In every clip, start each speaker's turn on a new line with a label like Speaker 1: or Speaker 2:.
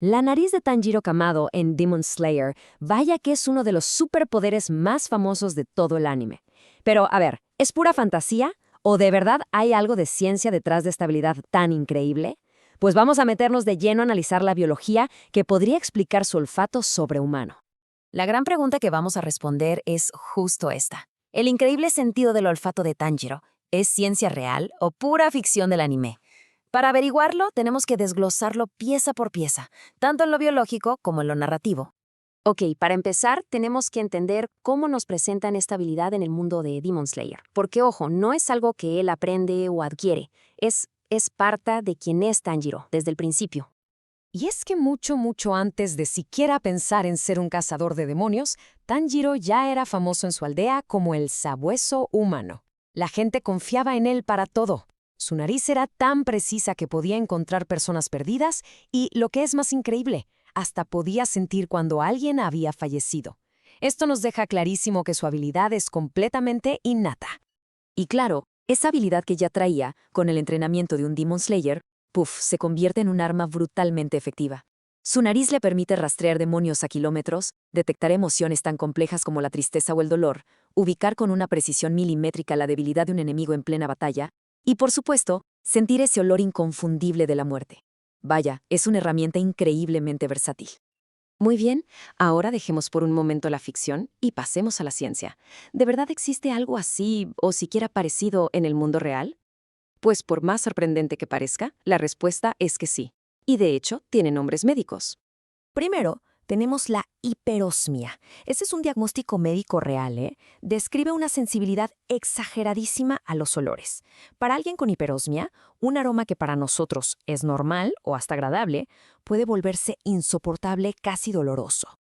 Speaker 1: La nariz de Tanjiro Kamado en Demon Slayer, vaya que es uno de los superpoderes más famosos de todo el anime. Pero, a ver, ¿es pura fantasía? ¿O de verdad hay algo de ciencia detrás de esta habilidad tan increíble? Pues vamos a meternos de lleno a analizar la biología que podría explicar su olfato sobrehumano.
Speaker 2: La gran pregunta que vamos a responder es justo esta. ¿El increíble sentido del olfato de Tanjiro es ciencia real o pura ficción del anime? Para averiguarlo, tenemos que desglosarlo pieza por pieza, tanto en lo biológico como en lo narrativo.
Speaker 1: Ok, para empezar, tenemos que entender cómo nos presentan esta habilidad en el mundo de Demon Slayer. Porque, ojo, no es algo que él aprende o adquiere, es parte de quien es Tanjiro desde el principio.
Speaker 3: Y es que mucho antes de siquiera pensar en ser un cazador de demonios, Tanjiro ya era famoso en su aldea como el sabueso humano. La gente confiaba en él para todo. Su nariz era tan precisa que podía encontrar personas perdidas y, lo que es más increíble, hasta podía sentir cuando alguien había fallecido. Esto nos deja clarísimo que su habilidad es completamente innata.
Speaker 1: Y claro, esa habilidad que ya traía, con el entrenamiento de un Demon Slayer, se convierte en un arma brutalmente efectiva. Su nariz le permite rastrear demonios a kilómetros, detectar emociones tan complejas como la tristeza o el dolor, ubicar con una precisión milimétrica la debilidad de un enemigo en plena batalla, y por supuesto, sentir ese olor inconfundible de la muerte. Vaya, es una herramienta increíblemente versátil. Muy bien, ahora dejemos por un momento la ficción y pasemos a la ciencia. ¿De verdad existe algo así o siquiera parecido en el mundo real? Pues por más sorprendente que parezca, la respuesta es que sí. Y de hecho, tiene nombres médicos.
Speaker 2: Primero, tenemos la hiperosmia. Este es un diagnóstico médico real, ¿eh? Describe una sensibilidad exageradísima a los olores. Para alguien con hiperosmia, un aroma que para nosotros es normal o hasta agradable puede volverse insoportable, casi doloroso.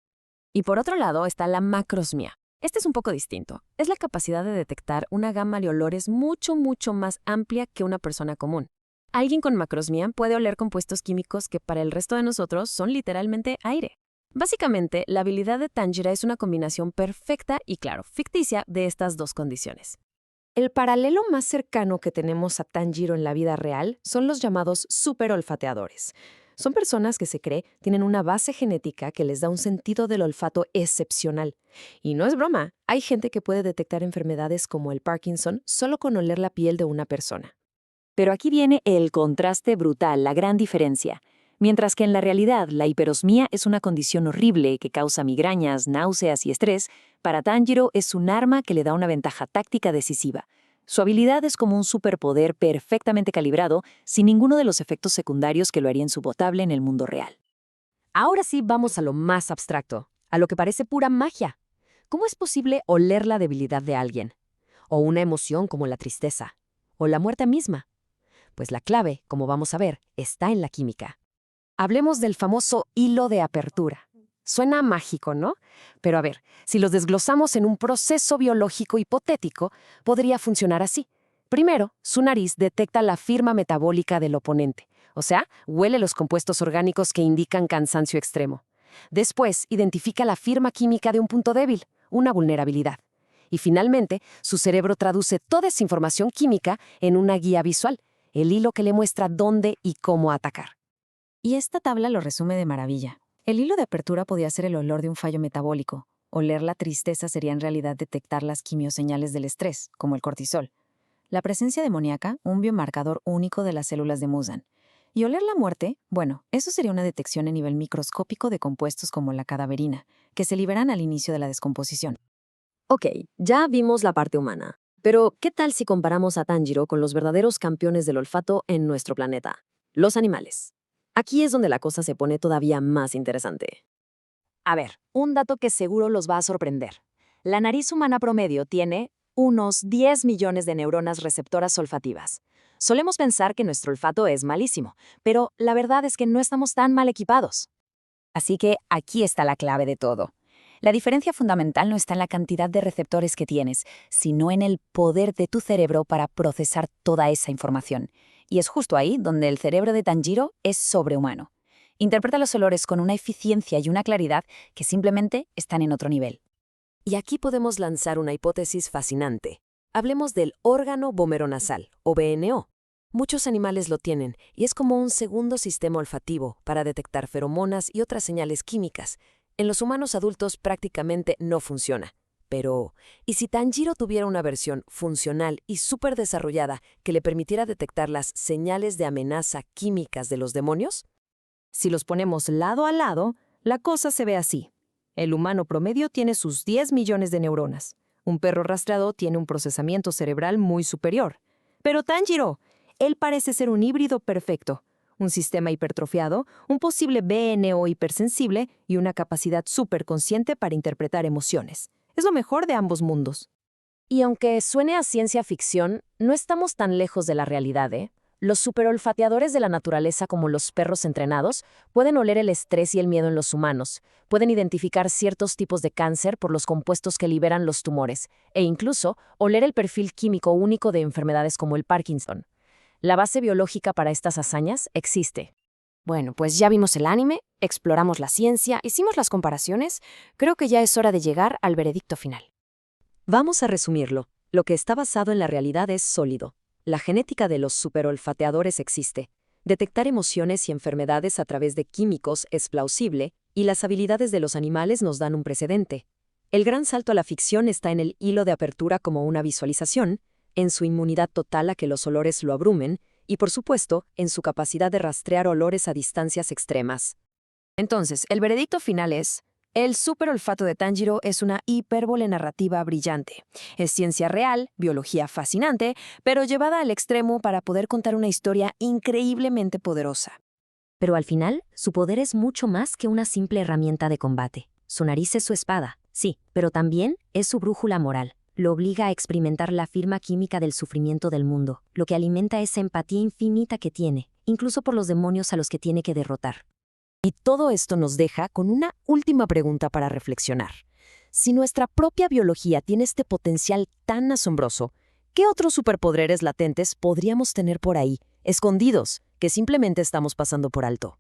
Speaker 2: Y por otro lado está la macrosmia. Este es un poco distinto. Es la capacidad de detectar una gama de olores mucho más amplia que una persona común. Alguien con macrosmia puede oler compuestos químicos que para el resto de nosotros son literalmente aire. Básicamente, la habilidad de Tanjiro es una combinación perfecta y, claro, ficticia de estas dos condiciones.
Speaker 1: El paralelo más cercano que tenemos a Tanjiro en la vida real son los llamados superolfateadores. Son personas que se cree tienen una base genética que les da un sentido del olfato excepcional. Y no es broma, hay gente que puede detectar enfermedades como el Parkinson solo con oler la piel de una persona. Pero aquí viene el contraste brutal, la gran diferencia. Mientras que en la realidad la hiperosmia es una condición horrible que causa migrañas, náuseas y estrés, para Tanjiro es un arma que le da una ventaja táctica decisiva. Su habilidad es como un superpoder perfectamente calibrado, sin ninguno de los efectos secundarios que lo harían subotable en el mundo real. Ahora sí vamos a lo más abstracto, a lo que parece pura magia. ¿Cómo es posible oler la debilidad de alguien? O una emoción como la tristeza, o la muerte misma. Pues la clave, como vamos a ver, está en la química. Hablemos del famoso hilo de apertura. Suena mágico, ¿no? Pero a ver, si los desglosamos en un proceso biológico hipotético, podría funcionar así. Primero, su nariz detecta la firma metabólica del oponente, o sea, huele los compuestos orgánicos que indican cansancio extremo. Después, identifica la firma química de un punto débil, una vulnerabilidad. Y finalmente, su cerebro traduce toda esa información química en una guía visual, el hilo que le muestra dónde y cómo atacar.
Speaker 2: Y esta tabla lo resume de maravilla. El hilo de apertura podía ser el olor de un fallo metabólico. Oler la tristeza sería en realidad detectar las quimioseñales del estrés, como el cortisol. La presencia demoníaca, un biomarcador único de las células de Muzan. Y oler la muerte, bueno, eso sería una detección a nivel microscópico de compuestos como la cadaverina, que se liberan al inicio de la descomposición.
Speaker 1: Ok, ya vimos la parte humana. Pero, ¿qué tal si comparamos a Tanjiro con los verdaderos campeones del olfato en nuestro planeta? Los animales. Aquí es donde la cosa se pone todavía más interesante. A ver, un dato que seguro los va a sorprender. La nariz humana promedio tiene unos 10 millones de neuronas receptoras olfativas. Solemos pensar que nuestro olfato es malísimo, pero la verdad es que no estamos tan mal equipados.
Speaker 2: Así que aquí está la clave de todo. La diferencia fundamental no está en la cantidad de receptores que tienes, sino en el poder de tu cerebro para procesar toda esa información. Y es justo ahí donde el cerebro de Tanjiro es sobrehumano. Interpreta los olores con una eficiencia y una claridad que simplemente están en otro nivel.
Speaker 1: Y aquí podemos lanzar una hipótesis fascinante. Hablemos del órgano vomeronasal, o BNO.
Speaker 2: Muchos animales lo tienen, y es como un segundo sistema olfativo para detectar feromonas y otras señales químicas. En los humanos adultos prácticamente no funciona. Pero, ¿y si Tanjiro tuviera una versión funcional y súper desarrollada que le permitiera detectar las señales de amenaza químicas de los demonios?
Speaker 1: Si los ponemos lado a lado, la cosa se ve así. El humano promedio tiene sus 10 millones de neuronas. Un perro rastreado tiene un procesamiento cerebral muy superior. Pero Tanjiro, él parece ser un híbrido perfecto. Un sistema hipertrofiado, un posible BNO hipersensible y una capacidad superconsciente para interpretar emociones. Es lo mejor de ambos mundos.
Speaker 3: Y aunque suene a ciencia ficción, no estamos tan lejos de la realidad, ¿eh? Los superolfateadores de la naturaleza, como los perros entrenados, pueden oler el estrés y el miedo en los humanos, pueden identificar ciertos tipos de cáncer por los compuestos que liberan los tumores, e incluso oler el perfil químico único de enfermedades como el Parkinson. La base biológica para estas hazañas existe.
Speaker 2: Bueno, pues ya vimos el anime, exploramos la ciencia, hicimos las comparaciones. Creo que ya es hora de llegar al veredicto final.
Speaker 3: Vamos a resumirlo. Lo que está basado en la realidad es sólido. La genética de los superolfateadores existe. Detectar emociones y enfermedades a través de químicos es plausible, y las habilidades de los animales nos dan un precedente. El gran salto a la ficción está en el hilo de apertura como una visualización, en su inmunidad total a que los olores lo abrumen, y por supuesto, en su capacidad de rastrear olores a distancias extremas.
Speaker 1: Entonces, el veredicto final es: el superolfato de Tanjiro es una hipérbole narrativa brillante. Es ciencia real, biología fascinante, pero llevada al extremo para poder contar una historia increíblemente poderosa.
Speaker 2: Pero al final, su poder es mucho más que una simple herramienta de combate. Su nariz es su espada, sí, pero también es su brújula moral. Lo obliga a experimentar la firma química del sufrimiento del mundo, lo que alimenta esa empatía infinita que tiene, incluso por los demonios a los que tiene que derrotar.
Speaker 1: Y todo esto nos deja con una última pregunta para reflexionar. Si nuestra propia biología tiene este potencial tan asombroso, ¿qué otros superpoderes latentes podríamos tener por ahí, escondidos, que simplemente estamos pasando por alto?